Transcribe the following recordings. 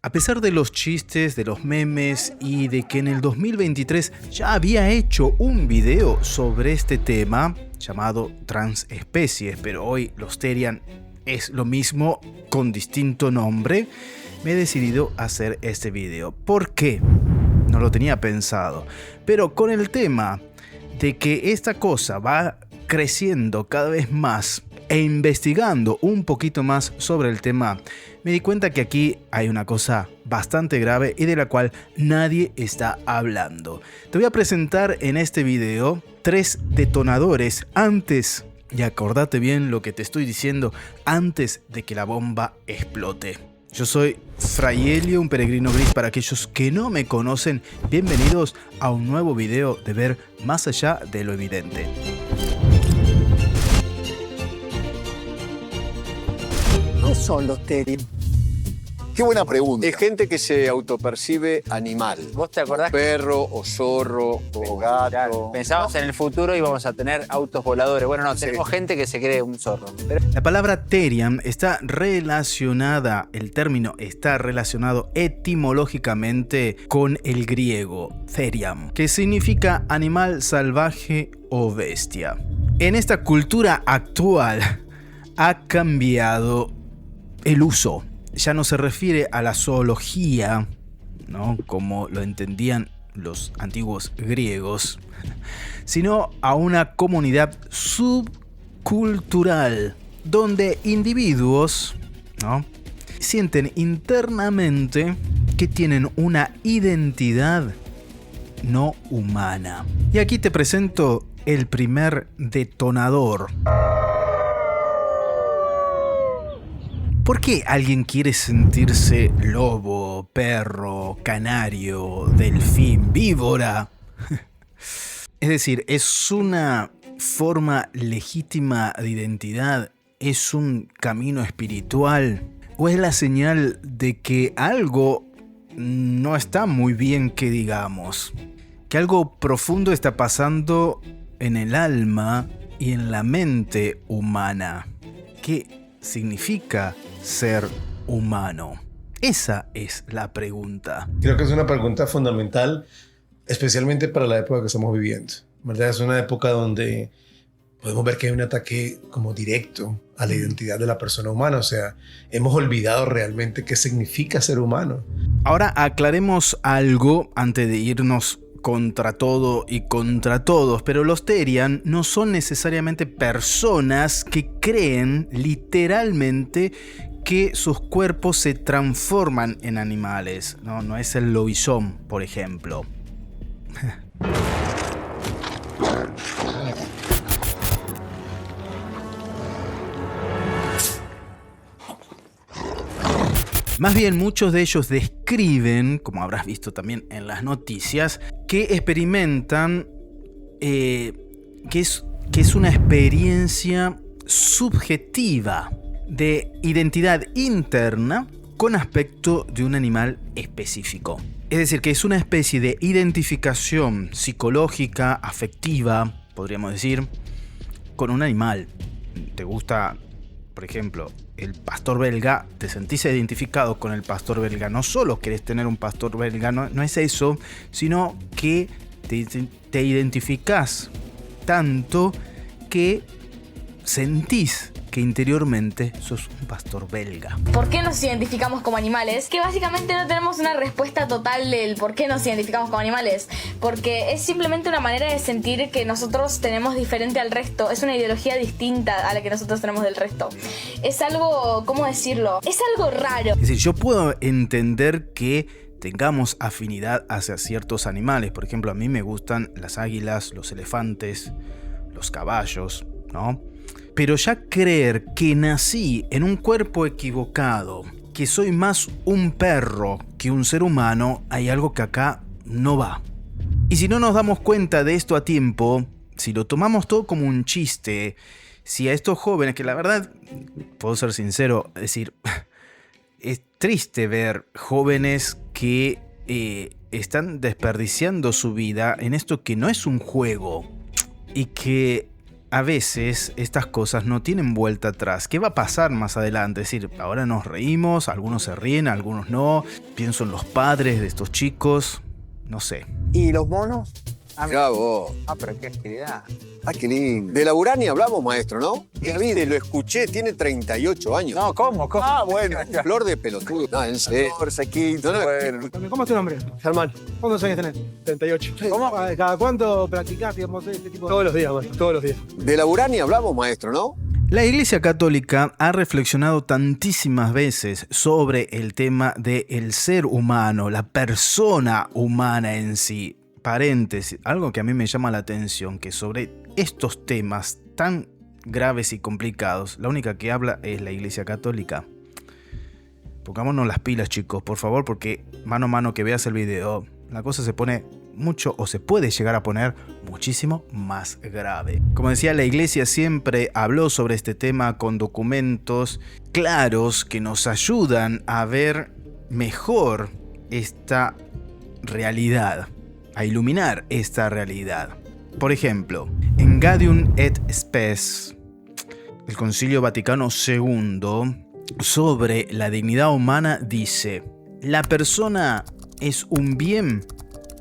A pesar de los chistes, de los memes y de que en el 2023 ya había hecho un video sobre este tema llamado transespecies, pero hoy los Therian es lo mismo con distinto nombre, me he decidido hacer este video. ¿Por qué? No lo tenía pensado, pero con el tema de que esta cosa va creciendo cada vez más e investigando un poquito más sobre el tema, me di cuenta que aquí hay una cosa bastante grave y de la cual nadie está hablando. Te voy a presentar en este video 3 detonadores antes, y acordate bien lo que te estoy diciendo, antes de que la bomba explote. Yo soy Fray Helio, un peregrino gris para aquellos que no me conocen. Bienvenidos a un nuevo video de ver más allá de lo evidente. ¿Qué son los Therian? Qué buena pregunta. Es gente que se autopercibe animal. ¿Vos te acordás? Perro o zorro o gato. Claro, pensábamos en el futuro y íbamos a tener autos voladores. Bueno, no, tenemos gente que se cree un zorro. Pero... La palabra Therian está relacionada, el término está relacionado etimológicamente con el griego Theriam, que significa animal salvaje o bestia. En esta cultura actual ha cambiado el uso. Ya no se refiere a la zoología, ¿no?, como lo entendían los antiguos griegos, sino a una comunidad subcultural donde individuos, ¿no?, sienten internamente que tienen una identidad no humana. Y aquí te presento el primer detonador. ¿Por qué alguien quiere sentirse lobo, perro, canario, delfín, víbora? Es decir, ¿es una forma legítima de identidad? ¿Es un camino espiritual? ¿O es la señal de que algo no está muy bien, que digamos? Que algo profundo está pasando en el alma y en la mente humana. ¿Qué significa ser humano? Esa es la pregunta. Creo que es una pregunta fundamental, especialmente para la época que estamos viviendo, ¿verdad? Es una época donde podemos ver que hay un ataque como directo a la identidad de la persona humana. O sea, hemos olvidado realmente qué significa ser humano. Ahora aclaremos algo antes de irnos contra todo y contra todos, pero los Therian no son necesariamente personas que creen literalmente que sus cuerpos se transforman en animales. No es el lobizón, por ejemplo. Más bien, muchos de ellos describen, como habrás visto también en las noticias, que experimentan que es una experiencia subjetiva de identidad interna con aspecto de un animal específico. Es decir, que es una especie de identificación psicológica, afectiva, podríamos decir, con un animal. ¿Te gusta, por ejemplo, el pastor belga? Te sentís identificado con el pastor belga. No solo querés tener un pastor belga, no es eso, sino que te identificás tanto que sentís que interiormente sos un pastor belga. ¿Por qué nos identificamos como animales? Que básicamente no tenemos una respuesta total del por qué nos identificamos como animales. Porque es simplemente una manera de sentir que nosotros tenemos diferente al resto. Es una ideología distinta a la que nosotros tenemos del resto. Es algo, ¿cómo decirlo? Es algo raro. Es decir, yo puedo entender que tengamos afinidad hacia ciertos animales. Por ejemplo, a mí me gustan las águilas, los elefantes, los caballos, ¿no? Pero ya creer que nací en un cuerpo equivocado, que soy más un perro que un ser humano, hay algo que acá no va. Y si no nos damos cuenta de esto a tiempo, si lo tomamos todo como un chiste, si a estos jóvenes, que la verdad, puedo ser sincero, decir, es triste ver jóvenes que están desperdiciando su vida en esto que no es un juego y que a veces estas cosas no tienen vuelta atrás. ¿Qué va a pasar más adelante? Es decir, ahora nos reímos, algunos se ríen, algunos no. Pienso en los padres de estos chicos, no sé. ¿Y los monos? Mirá vos. Pero qué agilidad. Ah, qué lindo. De la Urani hablamos, maestro, ¿no? David, lo escuché, tiene 38 años. No, ¿cómo? Ah, bueno, flor de pelotudo. No, en serio. 14, 15, bueno. ¿Cómo es tu nombre? Germán, ¿Cuántos años tenés? 38. ¿Cómo? ¿Cada cuánto practicás, digamos, este tipo de...? Todos los días, maestro, todos los días. De la Urani hablamos, maestro, ¿no? La Iglesia Católica ha reflexionado tantísimas veces sobre el tema del ser humano, la persona humana en sí. Paréntesis, algo que a mí me llama la atención, que sobre estos temas tan graves y complicados, la única que habla es la Iglesia Católica. Pongámonos las pilas, chicos, por favor, porque mano a mano que veas el video, la cosa se pone mucho, o se puede llegar a poner muchísimo más grave. Como decía, la Iglesia siempre habló sobre este tema con documentos claros que nos ayudan a ver mejor esta realidad, a iluminar esta realidad. Por ejemplo, en Gaudium et Spes, el Concilio Vaticano II, sobre la dignidad humana dice: la persona es un bien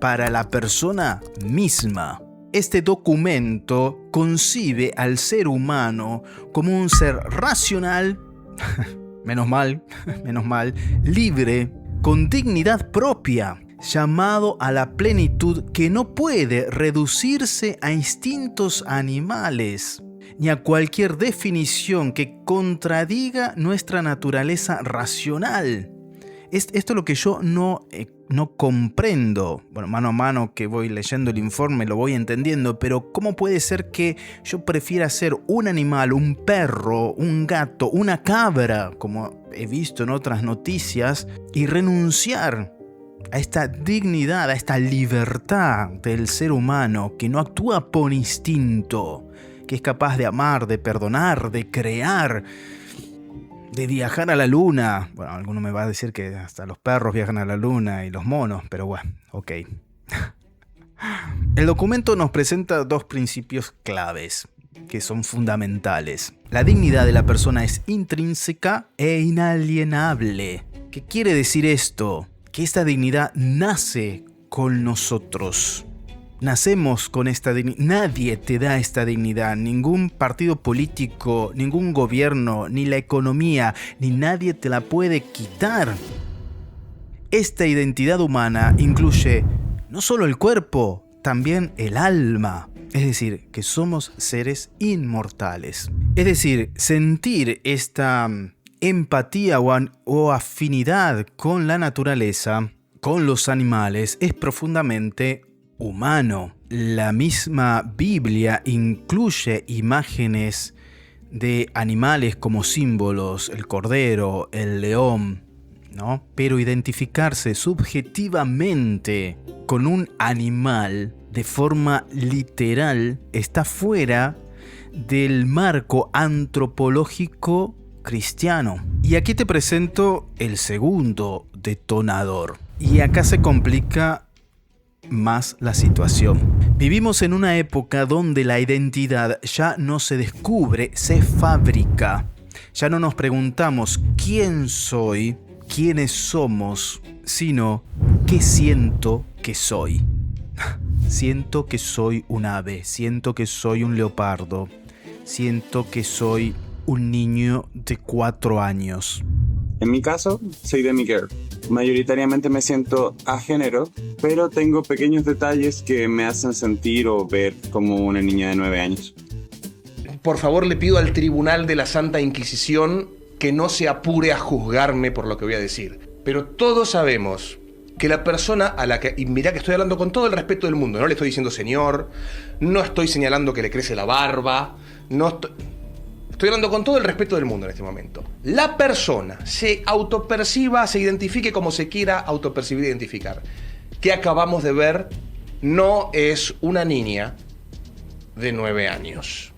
para la persona misma. Este documento concibe al ser humano como un ser racional, menos mal, libre, con dignidad propia, llamado a la plenitud que no puede reducirse a instintos animales, ni a cualquier definición que contradiga nuestra naturaleza racional. Esto es lo que yo no comprendo. Bueno, mano a mano que voy leyendo el informe lo voy entendiendo, pero ¿cómo puede ser que yo prefiera ser un animal, un perro, un gato, una cabra, como he visto en otras noticias, y renunciar a esta dignidad, a esta libertad del ser humano que no actúa por instinto, que es capaz de amar, de perdonar, de crear, de viajar a la luna? Bueno, alguno me va a decir que hasta los perros viajan a la luna y los monos, pero bueno, ok. El documento nos presenta dos principios claves que son fundamentales. La dignidad de la persona es intrínseca e inalienable. ¿Qué quiere decir esto? Que esta dignidad nace con nosotros. Nacemos con esta dignidad. Nadie te da esta dignidad. Ningún partido político, ningún gobierno, ni la economía, ni nadie te la puede quitar. Esta identidad humana incluye no solo el cuerpo, también el alma. Es decir, que somos seres inmortales. Es decir, sentir esta empatía o afinidad con la naturaleza, con los animales, es profundamente humano. La misma Biblia incluye imágenes de animales como símbolos, el cordero, el león, ¿no? Pero identificarse subjetivamente con un animal de forma literal está fuera del marco antropológico cristiano. Y aquí te presento el segundo detonador. Y acá se complica más la situación. Vivimos en una época donde la identidad ya no se descubre, se fabrica. Ya no nos preguntamos quién soy, quiénes somos, sino qué siento que soy. Siento que soy un ave, siento que soy un leopardo, siento que soy un niño de 4 años. En mi caso, soy demigirl. Mayoritariamente me siento agénero, pero tengo pequeños detalles que me hacen sentir o ver como una niña de 9 años. Por favor, le pido al Tribunal de la Santa Inquisición que no se apure a juzgarme por lo que voy a decir. Pero todos sabemos que la persona a la que... Y mirá que estoy hablando con todo el respeto del mundo, no le estoy diciendo señor, no estoy señalando que le crece la barba, no estoy hablando con todo el respeto del mundo en este momento. La persona se autoperciba, se identifique como se quiera autopercibir e identificar. Que acabamos de ver no es una niña de 9 años.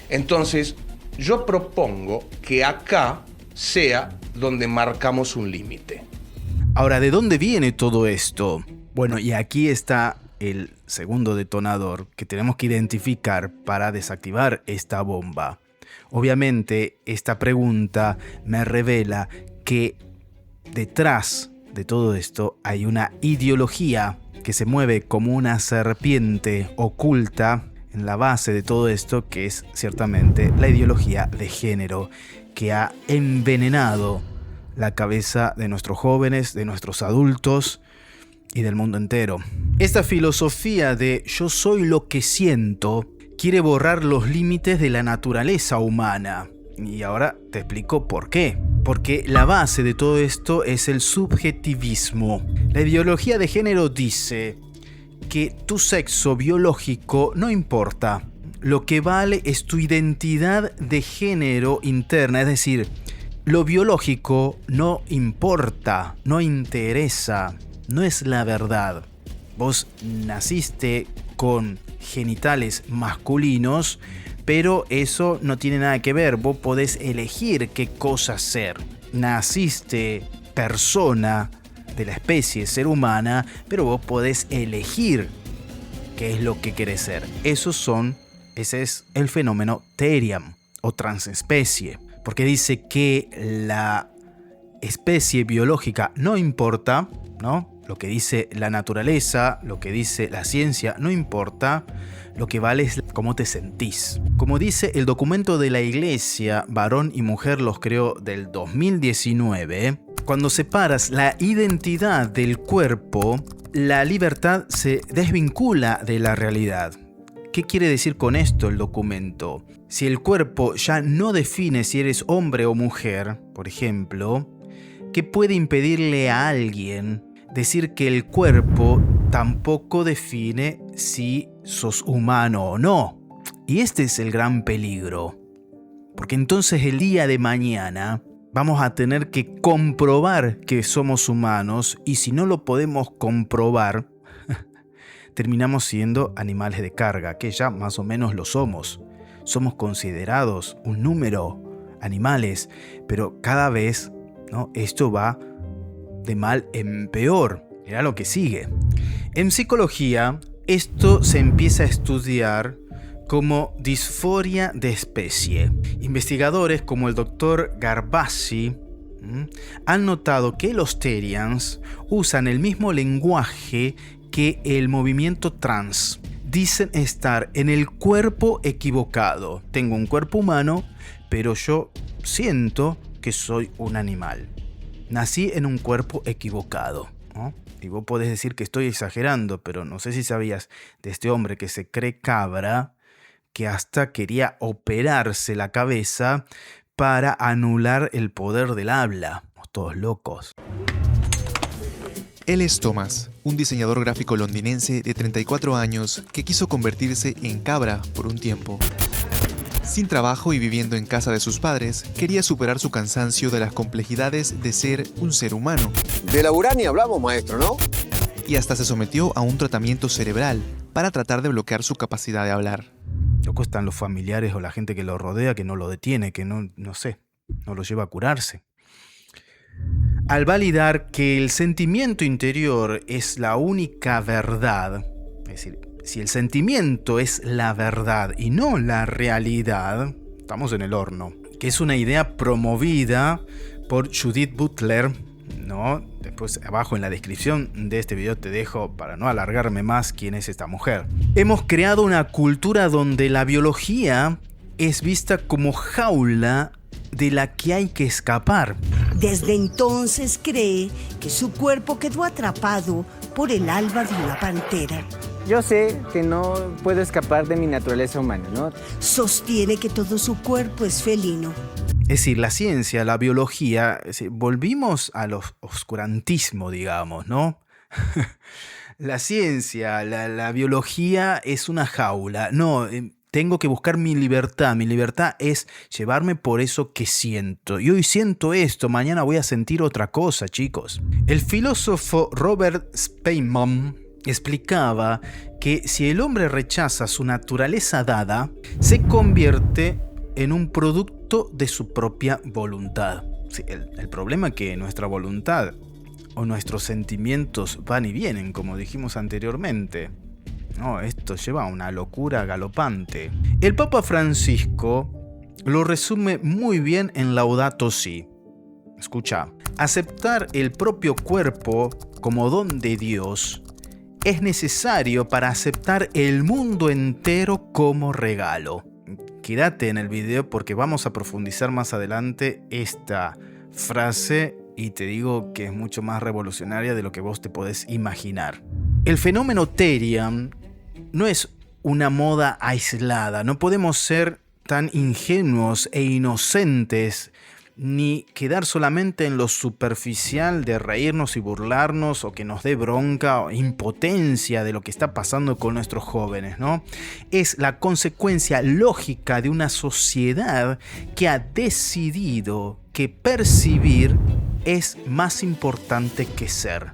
Entonces, yo propongo que acá sea donde marcamos un límite. Ahora, ¿de dónde viene todo esto? Bueno, y aquí está el segundo detonador que tenemos que identificar para desactivar esta bomba? Obviamente, esta pregunta me revela que detrás de todo esto hay una ideología que se mueve como una serpiente oculta en la base de todo esto, que es ciertamente la ideología de género, que ha envenenado la cabeza de nuestros jóvenes, de nuestros adultos y del mundo entero. Esta filosofía de yo soy lo que siento quiere borrar los límites de la naturaleza humana. Y ahora te explico por qué. Porque la base de todo esto es el subjetivismo. La ideología de género dice que tu sexo biológico no importa. Lo que vale es tu identidad de género interna, es decir, lo biológico no importa, no interesa, no es la verdad. Vos naciste con genitales masculinos, pero eso no tiene nada que ver. Vos podés elegir qué cosa ser. Naciste persona de la especie ser humana, pero vos podés elegir qué es lo que querés ser. Ese es el fenómeno Therian o transespecie, porque dice que la especie biológica no importa, ¿no? Lo que dice la naturaleza, lo que dice la ciencia, no importa. Lo que vale es cómo te sentís. Como dice el documento de la Iglesia, Varón y Mujer los creó del 2019, cuando separas la identidad del cuerpo, la libertad se desvincula de la realidad. ¿Qué quiere decir con esto el documento? Si el cuerpo ya no define si eres hombre o mujer, por ejemplo, ¿qué puede impedirle a alguien decir que el cuerpo tampoco define si sos humano o no? Y este es el gran peligro, porque entonces el día de mañana vamos a tener que comprobar que somos humanos, y si no lo podemos comprobar, terminamos siendo animales de carga, que ya más o menos lo somos. Somos considerados un número, animales, pero cada vez, ¿no? Esto va de mal en peor. Mirá lo que sigue. En psicología, esto se empieza a estudiar como disforia de especie. Investigadores como el Dr. Garbassi han notado que los Therians usan el mismo lenguaje que el movimiento trans. Dicen estar en el cuerpo equivocado. Tengo un cuerpo humano, pero yo siento que soy un animal. Nací en un cuerpo equivocado, ¿no? Y vos podés decir que estoy exagerando, pero no sé si sabías de este hombre que se cree cabra, que hasta quería operarse la cabeza para anular el poder del habla. Estamos todos locos. Él es Thomas, un diseñador gráfico londinense de 34 años que quiso convertirse en cabra por un tiempo. Sin trabajo y viviendo en casa de sus padres, quería superar su cansancio de las complejidades de ser un ser humano. De la urania hablamos, maestro, ¿no? Y hasta se sometió a un tratamiento cerebral para tratar de bloquear su capacidad de hablar. Loco están los familiares o la gente que lo rodea que no lo detiene, que no lo lleva a curarse. Al validar que el sentimiento interior es la única verdad, es decir, si el sentimiento es la verdad y no la realidad, estamos en el horno. Que es una idea promovida por Judith Butler, ¿no? Después abajo en la descripción de este video te dejo, para no alargarme más, quién es esta mujer. Hemos creado una cultura donde la biología es vista como jaula de la que hay que escapar. Desde entonces cree que su cuerpo quedó atrapado por el alma de una pantera. Yo sé que no puedo escapar de mi naturaleza humana, ¿no? Sostiene que todo su cuerpo es felino. Es decir, la ciencia, la biología, volvimos al oscurantismo, digamos, ¿no? La ciencia, la biología es una jaula. No, tengo que buscar mi libertad. Mi libertad es llevarme por eso que siento. Y hoy siento esto, mañana voy a sentir otra cosa, chicos. El filósofo Robert Speinman explicaba que si el hombre rechaza su naturaleza dada, se convierte en un producto de su propia voluntad. Sí, el problema es que nuestra voluntad o nuestros sentimientos van y vienen, como dijimos anteriormente. No, esto lleva a una locura galopante. El Papa Francisco lo resume muy bien en Laudato Si. Escucha, aceptar el propio cuerpo como don de Dios es necesario para aceptar el mundo entero como regalo. Quédate en el video porque vamos a profundizar más adelante esta frase y te digo que es mucho más revolucionaria de lo que vos te podés imaginar. El fenómeno Therian no es una moda aislada, no podemos ser tan ingenuos e inocentes ni quedar solamente en lo superficial de reírnos y burlarnos o que nos dé bronca o impotencia de lo que está pasando con nuestros jóvenes, ¿no? Es la consecuencia lógica de una sociedad que ha decidido que percibir es más importante que ser.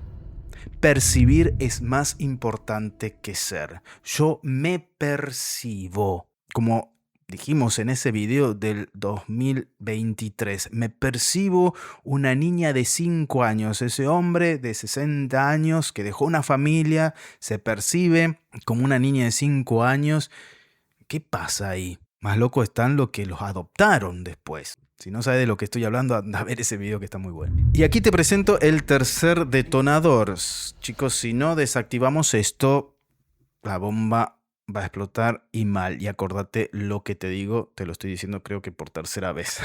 Percibir es más importante que ser. Yo me percibo, como dijimos en ese video del 2023, me percibo una niña de 5 años. Ese hombre de 60 años que dejó una familia se percibe como una niña de 5 años. ¿Qué pasa ahí? Más loco están los que los adoptaron después. Si no sabes de lo que estoy hablando, anda a ver ese video que está muy bueno. Y aquí te presento el tercer detonador. Chicos, si no desactivamos esto, la bomba va a explotar y mal. Y acordate lo que te digo, te lo estoy diciendo creo que por tercera vez.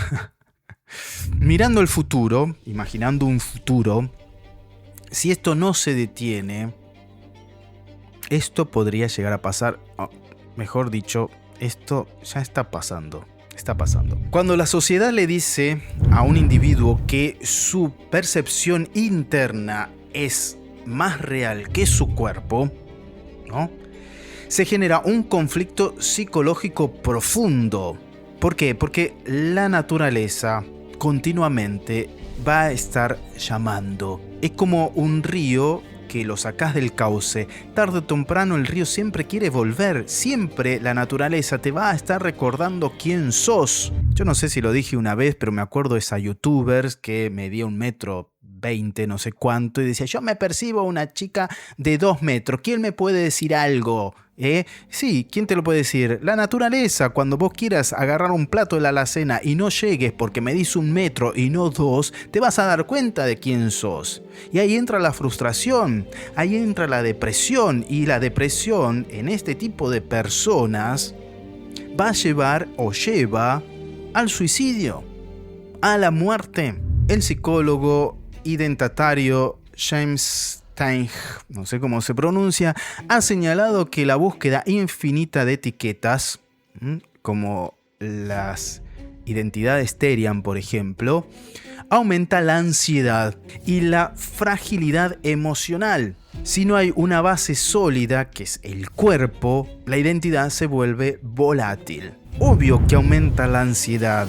Mirando el futuro, imaginando un futuro, si esto no se detiene, esto podría llegar a pasar, mejor dicho, esto ya está pasando. Está pasando. Cuando la sociedad le dice a un individuo que su percepción interna es más real que su cuerpo, ¿no? Se genera un conflicto psicológico profundo. ¿Por qué? Porque la naturaleza continuamente va a estar llamando. Es como un río que lo sacás del cauce. Tarde o temprano el río siempre quiere volver. Siempre la naturaleza te va a estar recordando quién sos. Yo no sé si lo dije una vez, pero me acuerdo de esa youtuber que medía 1,20 m, no sé cuánto, y decía, yo me percibo una chica de 2 metros. ¿Quién me puede decir algo? Sí, ¿quién te lo puede decir? La naturaleza. Cuando vos quieras agarrar un plato de la alacena y no llegues porque medís 1 metro y no 2, te vas a dar cuenta de quién sos. Y ahí entra la frustración, ahí entra la depresión, y la depresión en este tipo de personas va a llevar o lleva al suicidio, a la muerte. El psicólogo identitario James Stein, no sé cómo se pronuncia, ha señalado que la búsqueda infinita de etiquetas, como las identidades Therian, por ejemplo, aumenta la ansiedad y la fragilidad emocional. Si no hay una base sólida, que es el cuerpo, la identidad se vuelve volátil. Obvio que aumenta la ansiedad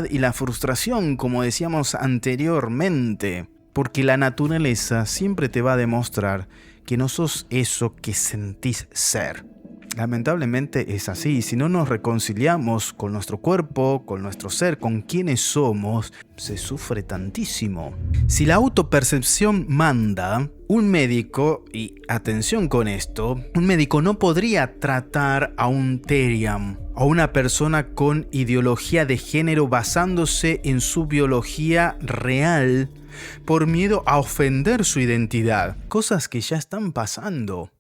y la frustración, como decíamos anteriormente, porque la naturaleza siempre te va a demostrar que no sos eso que sentís ser. Lamentablemente es así. Si no nos reconciliamos con nuestro cuerpo, con nuestro ser, con quienes somos, se sufre tantísimo. Si la autopercepción manda, un médico, y atención con esto, un médico no podría tratar a un Therian o una persona con ideología de género basándose en su biología real por miedo a ofender su identidad. Cosas que ya están pasando.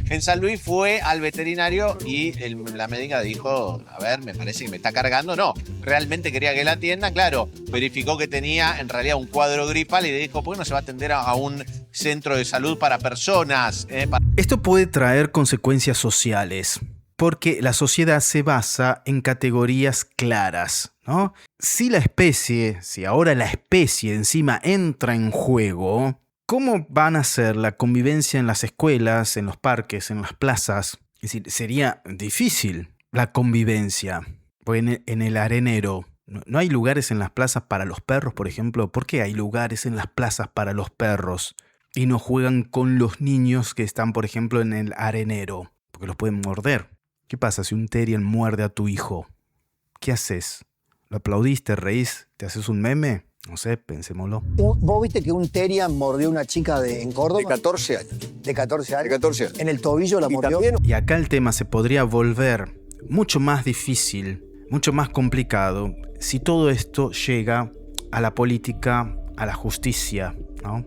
En San Luis fue al veterinario y la médica dijo, a ver, me parece que me está cargando. No, realmente quería que la atienda, claro. Verificó que tenía en realidad un cuadro gripal y le dijo, ¿por qué no se va a atender a un centro de salud para personas? Esto puede traer consecuencias sociales, porque la sociedad se basa en categorías claras, ¿no? Si ahora la especie encima entra en juego, ¿cómo van a ser la convivencia en las escuelas, en los parques, en las plazas? Es decir, sería difícil la convivencia. Porque en el arenero, ¿no hay lugares en las plazas para los perros, por ejemplo? ¿Por qué hay lugares en las plazas para los perros y no juegan con los niños que están, por ejemplo, en el arenero? Porque los pueden morder. ¿Qué pasa si un Therian muerde a tu hijo? ¿Qué haces? ¿Lo aplaudiste, reís? ¿Te haces un meme? No sé, pensémoslo. ¿Vos viste que un Therian mordió a una chica en Córdoba? De 14 años. De 14 años. De 14 años. En el tobillo la Y mordió. también Y acá el tema se podría volver mucho más difícil, mucho más complicado, si todo esto llega a la política, a la justicia, ¿no?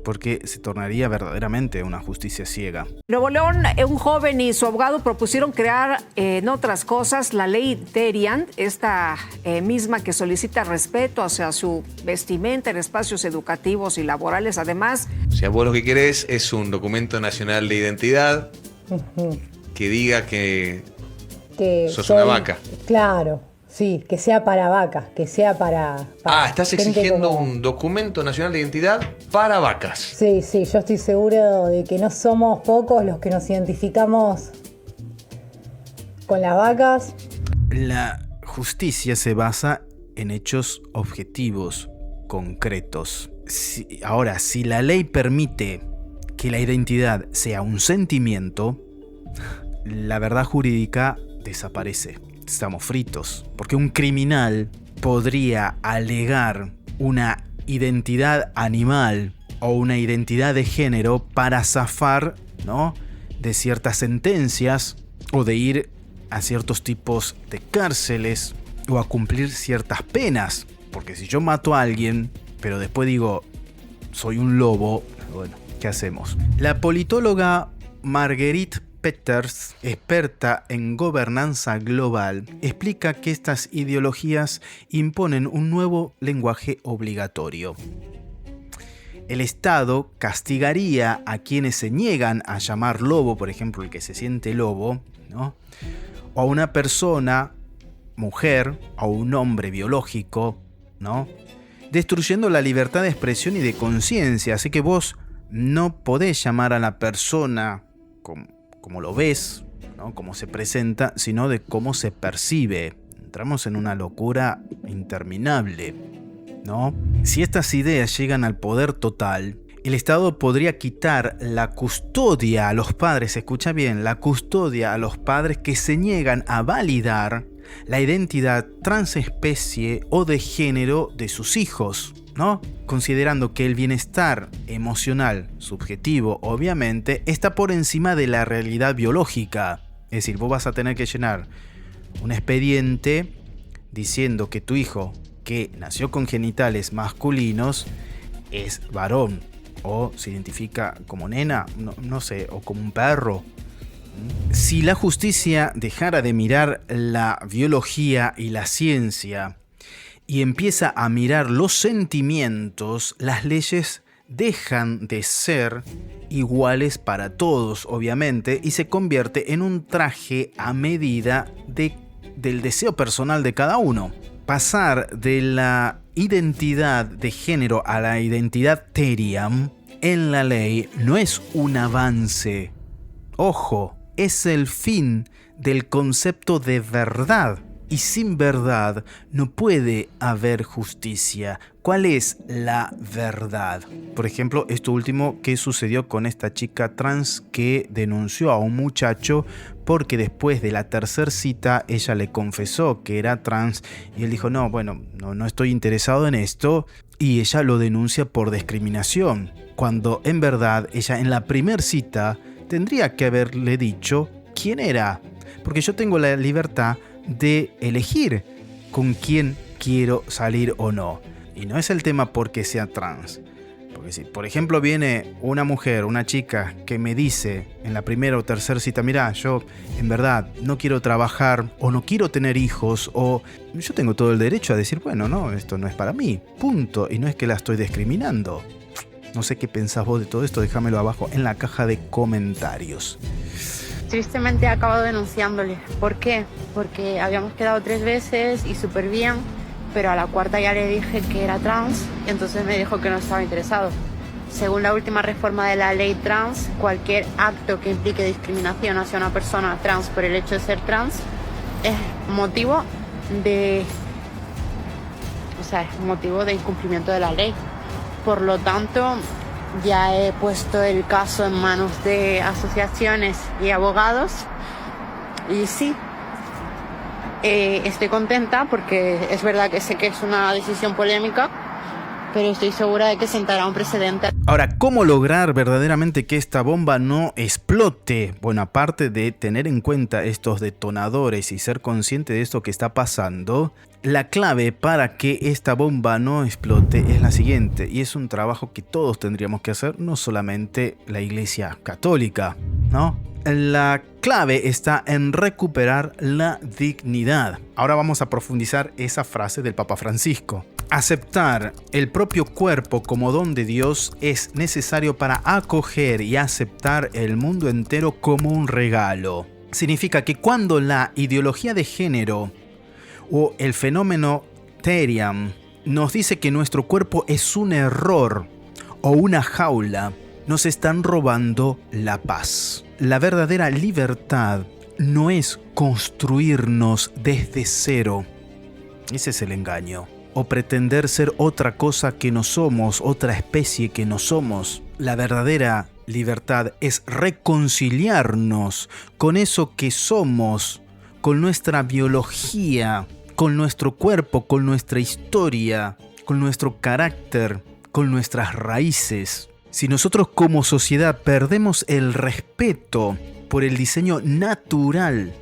Porque se tornaría verdaderamente una justicia ciega. Nuevo León, un joven y su abogado propusieron crear, en otras cosas, la ley Terian, esta misma que solicita respeto hacia su vestimenta en espacios educativos y laborales. Además, O sea, vos lo que querés es un documento nacional de identidad que diga que sos una vaca. Claro, sí, que sea para vacas, que sea para Estás gente exigiendo como- un documento nacional de identidad para vacas. Sí, sí, yo estoy seguro de que no somos pocos los que nos identificamos con las vacas. La justicia se basa en hechos objetivos, concretos. Ahora, si la ley permite que la identidad sea un sentimiento, la verdad jurídica desaparece. Estamos fritos. Porque un criminal podría alegar una identidad animal o una identidad de género para zafar, ¿no?, de ciertas sentencias o de ir a ciertos tipos de cárceles o a cumplir ciertas penas. Porque si yo mato a alguien, pero después digo, soy un lobo, bueno, ¿qué hacemos? La politóloga Marguerite Peters, experta en gobernanza global, explica que estas ideologías imponen un nuevo lenguaje obligatorio. El Estado castigaría a quienes se niegan a llamar lobo, por ejemplo, el que se siente lobo, ¿no?, o a una persona, mujer, o un hombre biológico, ¿no?, destruyendo la libertad de expresión y de conciencia. Así que vos no podés llamar a la persona como lo ves, ¿no?, como se presenta, sino de cómo se percibe. Entramos en una locura interminable, ¿no? Si estas ideas llegan al poder total, el Estado podría quitar la custodia a los padres, escucha bien, la custodia a los padres que se niegan a validar la identidad transespecie o de género de sus hijos, ¿no? Considerando que el bienestar emocional, subjetivo, obviamente, está por encima de la realidad biológica. Es decir, vos vas a tener que llenar un expediente diciendo que tu hijo, que nació con genitales masculinos, es varón, o se identifica como nena, no sé, o como un perro. Si la justicia dejara de mirar la biología y la ciencia y empieza a mirar los sentimientos, las leyes dejan de ser iguales para todos, obviamente, y se convierte en un traje a medida del deseo personal de cada uno. Pasar de la identidad de género a la identidad Terian en la ley no es un avance. Ojo, es el fin del concepto de verdad. Y sin verdad no puede haber justicia. ¿Cuál es la verdad? Por ejemplo, esto último que sucedió con esta chica trans que denunció a un muchacho porque después de la tercera cita ella le confesó que era trans y él dijo, no, bueno, no estoy interesado en esto, y ella lo denuncia por discriminación, cuando en verdad ella en la primera cita tendría que haberle dicho quién era, porque yo tengo la libertad de elegir con quién quiero salir o no. Y no es el tema porque sea trans. Porque si, por ejemplo, viene una mujer, una chica que me dice en la primera o tercera cita, mira, yo en verdad no quiero trabajar o no quiero tener hijos, o yo tengo todo el derecho a decir, bueno, no, esto no es para mí, punto. Y no es que la estoy discriminando. No sé qué pensás vos de todo esto, déjamelo abajo en la caja de comentarios. Tristemente he acabado denunciándole. ¿Por qué? Porque habíamos quedado 3 veces y súper bien, pero a la cuarta ya le dije que era trans, y entonces me dijo que no estaba interesado. Según la última reforma de la ley trans, cualquier acto que implique discriminación hacia una persona trans por el hecho de ser trans es motivo de incumplimiento de la ley. Por lo tanto, ya he puesto el caso en manos de asociaciones y abogados. Y sí, estoy contenta porque es verdad que sé que es una decisión polémica, pero estoy segura de que sentará un precedente. Ahora, ¿cómo lograr verdaderamente que esta bomba no explote? Bueno, aparte de tener en cuenta estos detonadores y ser consciente de esto que está pasando, la clave para que esta bomba no explote es la siguiente, y es un trabajo que todos tendríamos que hacer, no solamente la Iglesia Católica, ¿no? La clave está en recuperar la dignidad. Ahora vamos a profundizar esa frase del Papa Francisco. Aceptar el propio cuerpo como don de Dios es necesario para acoger y aceptar el mundo entero como un regalo. Significa que cuando la ideología de género o el fenómeno Therian nos dice que nuestro cuerpo es un error o una jaula, nos están robando la paz. La verdadera libertad no es construirnos desde cero. Ese es el engaño. O pretender ser otra cosa que no somos, otra especie que no somos. La verdadera libertad es reconciliarnos con eso que somos, con nuestra biología, con nuestro cuerpo, con nuestra historia, con nuestro carácter, con nuestras raíces. Si nosotros como sociedad perdemos el respeto por el diseño natural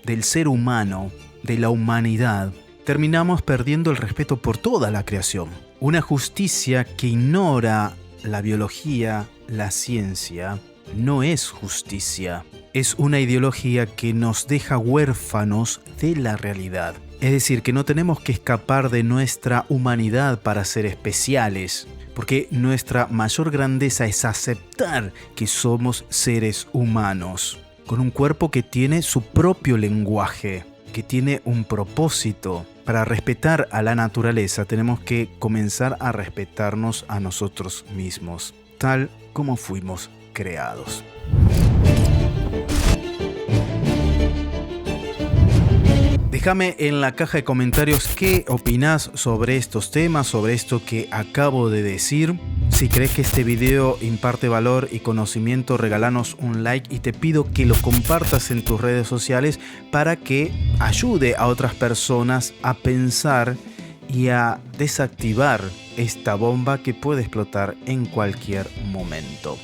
del ser humano, de la humanidad, terminamos perdiendo el respeto por toda la creación. Una justicia que ignora la biología, la ciencia, no es justicia. Es una ideología que nos deja huérfanos de la realidad. Es decir, que no tenemos que escapar de nuestra humanidad para ser especiales, porque nuestra mayor grandeza es aceptar que somos seres humanos, con un cuerpo que tiene su propio lenguaje, que tiene un propósito. Para respetar a la naturaleza tenemos que comenzar a respetarnos a nosotros mismos, tal como fuimos creados. Déjame en la caja de comentarios qué opinás sobre estos temas, sobre esto que acabo de decir. Si crees que este video imparte valor y conocimiento, regálanos un like y te pido que lo compartas en tus redes sociales para que ayude a otras personas a pensar y a desactivar esta bomba que puede explotar en cualquier momento.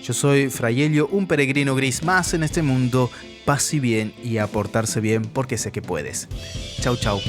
Yo soy Fray Helio, un peregrino gris más en este mundo. Paz y bien y a portarse bien porque sé que puedes. Chau, chau.